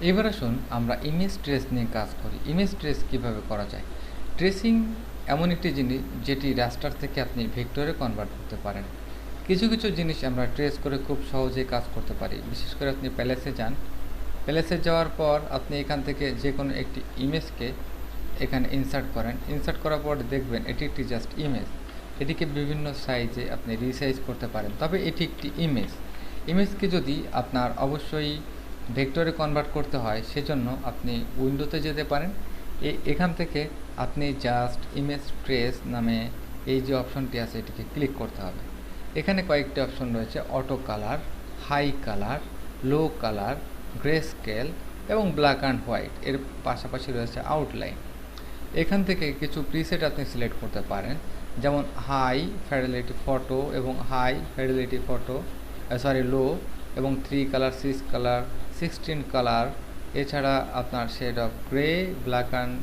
এবার আসুন আমরা ইমেজ ট্রেস নিয়ে কাজ করি। ইমেজ ট্রেস কীভাবে করা যায়? ট্রেসিং এমন একটি জিনিস যেটি রাস্টার থেকে আপনি ভেক্টরে কনভার্ট করতে পারেন। কিছু কিছু জিনিস আমরা ট্রেস করে খুব সহজেই কাজ করতে পারি। বিশেষ করে আপনি প্যালেসে যান, প্যালেসে যাওয়ার পর আপনি এখান থেকে যে কোনো একটি ইমেজকে এখানে ইনসার্ট করেন। ইনসার্ট করার পর দেখবেন এটি একটি জাস্ট ইমেজ। এটিকে বিভিন্ন সাইজে আপনি রিসাইজ করতে পারেন, তবে এটি একটি ইমেজ। ইমেজকে যদি আপনার অবশ্যই ভেক্টরে কনভার্ট করতে হয়, সেজন্য আপনি উইন্ডোতে যেতে পারেন। এখান থেকে আপনি জাস্ট ইমেজ ট্রেস নামে এই যে অপশনটি আছে এটিকে ক্লিক করতে হবে। এখানে কয়েকটি অপশন রয়েছে: অটো কালার, হাই কালার, লো কালার, গ্রে স্কেল এবং ব্ল্যাক অ্যান্ড হোয়াইট। এর পাশাপাশি রয়েছে আউটলাইন। এখান থেকে কিছু প্রিসেট আপনি সিলেক্ট করতে পারেন, যেমন হাই ফিডেলিটি ফটো এবং হাই ফিডেলিটি ফটো লো এবং 3 কালার, 6 কালার, 16 কালার। এছাড়া আপনার shade of grey, black and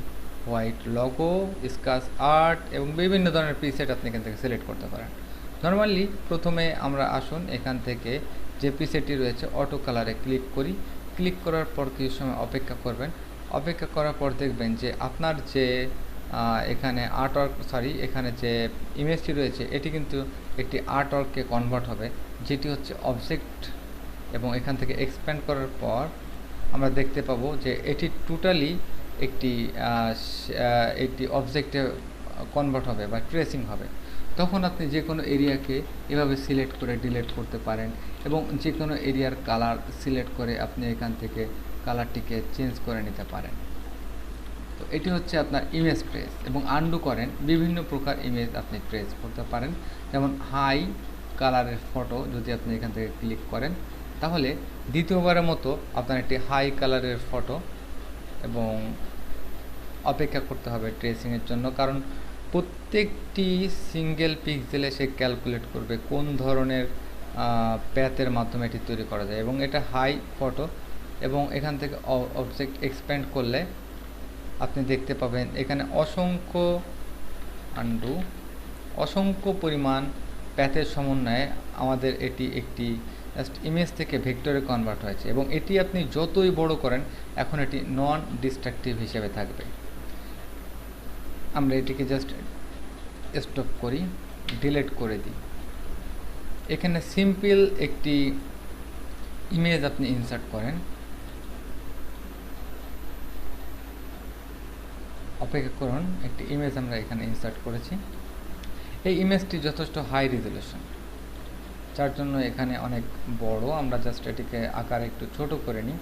white, logo, sketch art এবং বিভিন্ন ধরনের প্রিসেট আপনি এখান থেকে সিলেক্ট করতে পারেন। নর্মালি প্রথমে আমরা আসুন এখান থেকে যে প্রিসেটটি রয়েছে অটো কালারে ক্লিক করি। ক্লিক করার পর কিছু সময় অপেক্ষা করবেন। অপেক্ষা করার পর দেখবেন যে আপনার যে এখানে এখানে যে ইমেজটি রয়েছে এটি কিন্তু একটি আর্টওয়ার্কে কনভার্ট হবে, যেটি হচ্ছে অবজেক্ট। এবং এখান থেকে এক্সপ্যান্ড করার পর আমরা দেখতে পাবো যে এটি টোটালি একটি অবজেক্টে কনভার্ট হবে বা ট্রেসিং হবে। তখন আপনি যে কোনো এরিয়াকে এভাবে সিলেক্ট করে ডিলিট করতে পারেন এবং যে কোনো এরিয়ার কালার সিলেক্ট করে আপনি এখান থেকে কালারটিকে চেঞ্জ করে নিতে পারেন। তো এটি হচ্ছে আপনার ইমেজ ট্রেস। এবং আনডু করেন, বিভিন্ন প্রকার ইমেজ আপনি ট্রেস করতে পারেন। যেমন হাই কালারের ফটো যদি আপনি এখান থেকে ক্লিক করেন, তাহলে দ্বিতীয়বারের মতো আপনার একটি হাই কালারের ফটো, এবং অপেক্ষা করতে হবে ট্রেসিংয়ের জন্য, কারণ প্রত্যেকটি সিঙ্গেল পিক্সেলে সে ক্যালকুলেট করবে কোন ধরনের প্যাথের মাধ্যমে এটি তৈরি করা যায়। এবং এটা হাই ফটো, এবং এখান থেকে অবজেক্ট এক্সপ্যান্ড করলে আপনি দেখতে পাবেন এখানে অসংখ্য পরিমাণ প্যাথের সমন্বয়ে আমাদের এটি একটি জাস্ট ইমেজ থেকে ভেক্টরে কনভার্ট হয়েছে। এবং এটি আপনি যতই বড় করেন এখন এটি নন ডিস্ট্রাকটিভ হিসেবে থাকবে। আমরা এটিকে জাস্ট স্টপ করি, ডিলিট করে দিই। এখানে সিম্পল একটি ইমেজ আপনি ইনসার্ট করেন, অপেক্ষা করুন। একটি ইমেজ আমরা এখানে ইনসার্ট করেছি। এই ইমেজটি যথেষ্ট হাই রেজলিউশন, যার জন্য এখানে অনেক বড়। আমরা জাস্ট এটিকে আকার একটু ছোট করে নিই।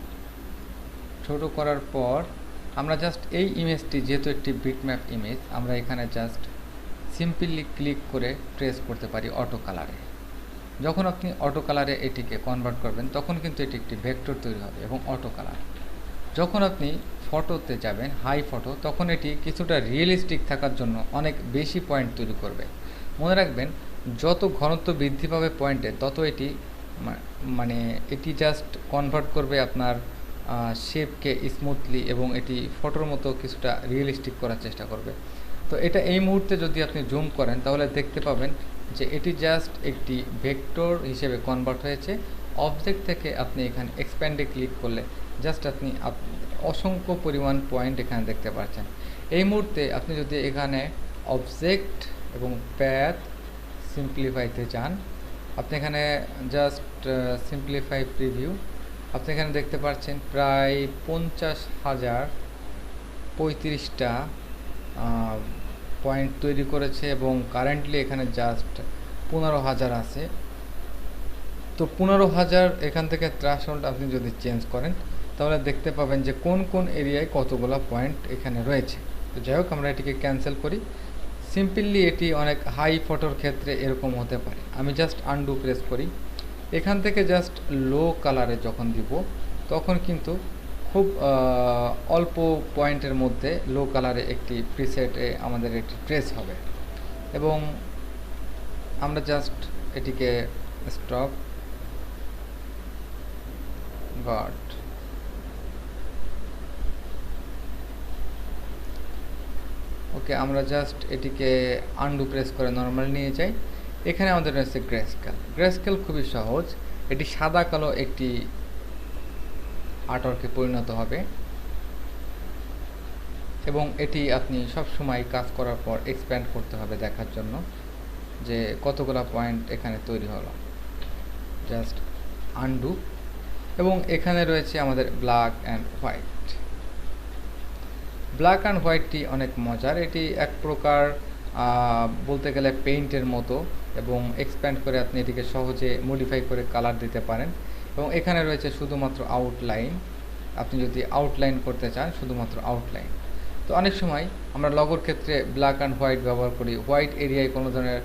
ছোট করার পর আমরা জাস্ট এই ইমেজটি, যেহেতু একটি বিটম্যাপ ইমেজ, আমরা এখানে জাস্ট সিম্পলি ক্লিক করে ট্রেস করতে পারি অটো কালারে। যখন আপনি অটো কালারে এটিকে কনভার্ট করবেন তখন কিন্তু এটি একটি ভেক্টর তৈরি হবে এবং অটো কালার। যখন আপনি ফটোতে যাবেন, হাই ফটো, তখন এটি কিছুটা রিয়েলিস্টিক থাকার জন্য অনেক বেশি পয়েন্ট তৈরি করবে। মনে রাখবেন, যত ঘনত্ব বৃদ্ধি পাবে পয়েন্টে, তত এটি এটি জাস্ট কনভার্ট করবে আপনার শেপকে স্মুথলি, এবং এটি ফটোর মতো কিছুটা রিয়েলিস্টিক করার চেষ্টা করবে। তো এটা এই মুহূর্তে যদি আপনি জুম করেন তাহলে দেখতে পাবেন যে এটি জাস্ট একটি ভেক্টর হিসেবে কনভার্ট হয়েছে। অবজেক্ট থেকে আপনি এখানে এক্সপ্যান্ডে ক্লিক করলে জাস্ট আপনি অসংখ্য পরিমাণ পয়েন্ট এখানে দেখতে পাচ্ছেন। এই মুহূর্তে আপনি যদি এখানে অবজেক্ট এবং প্যাথ সিম্পলিফাইতে চান, আপনি এখানে জাস্ট সিম্পলিফাই প্রিভিউ, আপনি এখানে দেখতে পাচ্ছেন প্রায় 50,035টা পয়েন্ট তৈরি করেছে, এবং কারেন্টলি এখানে জাস্ট 15,000 আছে। তো 15,000 এখান থেকে থ্রেশহোল্ড আপনি যদি চেঞ্জ করেন তাহলে দেখতে পাবেন যে কোন কোন এরিয়ায় কতগুলো পয়েন্ট এখানে রয়েছে। তো যাই হোক, আমরা এটিকে ক্যান্সেল করি। সিম্পলি এটি অনেক হাই ফটোর ক্ষেত্রে এরকম হতে পারে। আমি জাস্ট আনডু প্রেস করি। এখান থেকে জাস্ট লো কালারে যখন দিব তখন কিন্তু খুব অল্প পয়েন্টের মধ্যে লো কালারে একটি প্রিসেটে আমাদের একটি ট্রেস হবে। এবং আমরা জাস্ট এটিকে স্টপ গার্ড, ওকে, আমরা জাস্ট এটিকে আনডু প্রেস করে নর্মাল নিয়ে যাই। এখানে আমাদের রয়েছে গ্রে স্কেল। গ্রে স্কেল খুবই সহজ। এটি সাদা কালো একটি আর্টওয়ার্কে পরিণত হবে, এবং এটি আপনি সব সময় কাজ করার পর এক্সপ্যান্ড করতে হবে দেখার জন্য যে কতগুলো পয়েন্ট এখানে তৈরি হলো। জাস্ট আনডু, এবং এখানে রয়েছে আমাদের black and white. Black and হোয়াইটটি অনেক মজার, এটি এক প্রকার বলতে গেলে পেইন্টের মতো, এবং এক্সপ্যান্ড করে আপনি এটিকে সহজে মডিফাই করে কালার দিতে পারেন। এবং এখানে রয়েছে শুধুমাত্র আউটলাইন, আপনি যদি আউটলাইন করতে চান শুধুমাত্র আউটলাইন। তো অনেক সময় আমরা লগোর ক্ষেত্রে ব্ল্যাক অ্যান্ড হোয়াইট ব্যবহার করি, হোয়াইট এরিয়ায় কোনো ধরনের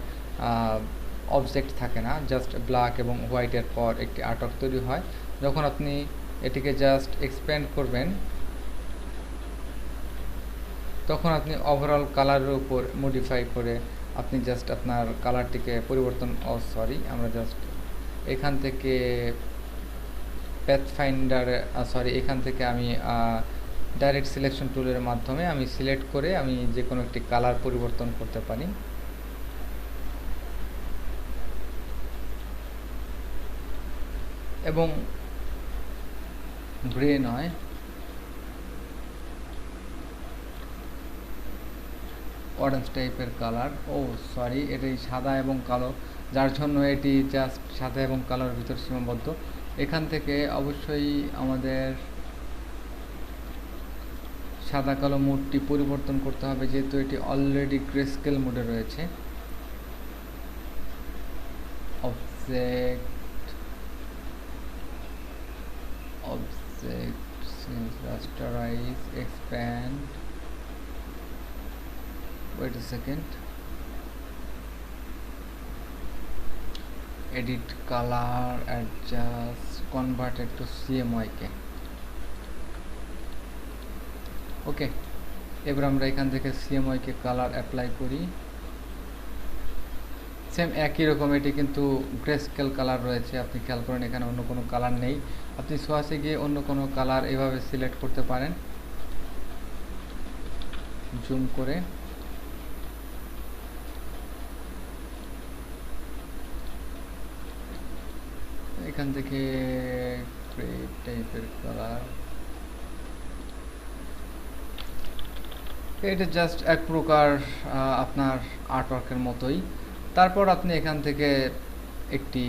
অবজেক্ট থাকে না, জাস্ট ব্ল্যাক এবং হোয়াইটের পর একটি আর্টওয়ার্ক তৈরি হয়। যখন আপনি এটিকে জাস্ট এক্সপ্যান্ড করবেন তখন আপনি ওভারঅল কালারের উপর মডিফাই করে আপনি জাস্ট আপনার কালারটিকে পরিবর্তন, আমরা জাস্ট এখান থেকে প্যাথফাইন্ডার এখান থেকে আমি ডাইরেক্ট সিলেকশন টুলের মাধ্যমে আমি সিলেক্ট করে আমি যে কোনো একটি কালার পরিবর্তন করতে পারি। এবং গ্রে নয়, অরেঞ্জ টাইপের কালার, এটাই সাদা এবং কালো, যার জন্য এটি জাস্ট সাদা এবং কালোর ভিতর সীমাবদ্ধ। এখান থেকে অবশ্যই আমাদের সাদা কালো মোডটি পরিবর্তন করতে হবে, যেহেতু এটি অলরেডি গ্রেস্কেল মোডে রয়েছে। Object rasterize, expand, wait a second, edit color, adjust, convert it to CMYK। ওকে, এবার আমরা এখান থেকে CMYK কালার অ্যাপ্লাই করি। সেম একই রকম, এটি কিন্তু গ্রেস্কেল কালার রয়েছে, আপনি খেয়াল করেন এখানে অন্য কোনো কালার নেই। আপনি সোয়াসে গিয়ে অন্য কোনো কালার এভাবে সিলেক্ট করতে পারেন জুম করে। এখান থেকে গ্রে টাইপের কালার, এটা জাস্ট এক প্রকার আপনার আর্টওয়ার্কের মতোই। তারপর আপনি এখান থেকে একটি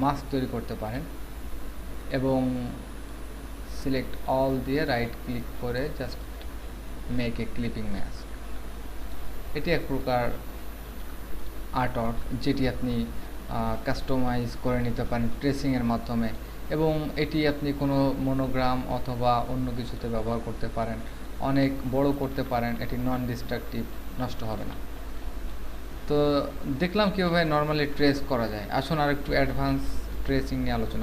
মাস্ক তৈরি করতে পারেন, এবং সিলেক্ট অল দিয়ে রাইট ক্লিক করে just make a clipping mask. এটি এক প্রকার আর্টওয়ার্ক যেটি আপনি কাস্টমাইজ করে নিতে পারেন ট্রেসিংয়ের মাধ্যমে, এবং এটি আপনি কোনো মনোগ্রাম অথবা অন্য কিছুতে ব্যবহার করতে পারেন, অনেক বড় করতে পারেন, এটি নন ডিস্ট্রাকটিভ, নষ্ট হবে না। তো দেখলাম কীভাবে নর্মালি ট্রেস করা যায়। আসুন আর একটু অ্যাডভান্স ট্রেসিং নিয়ে আলোচনা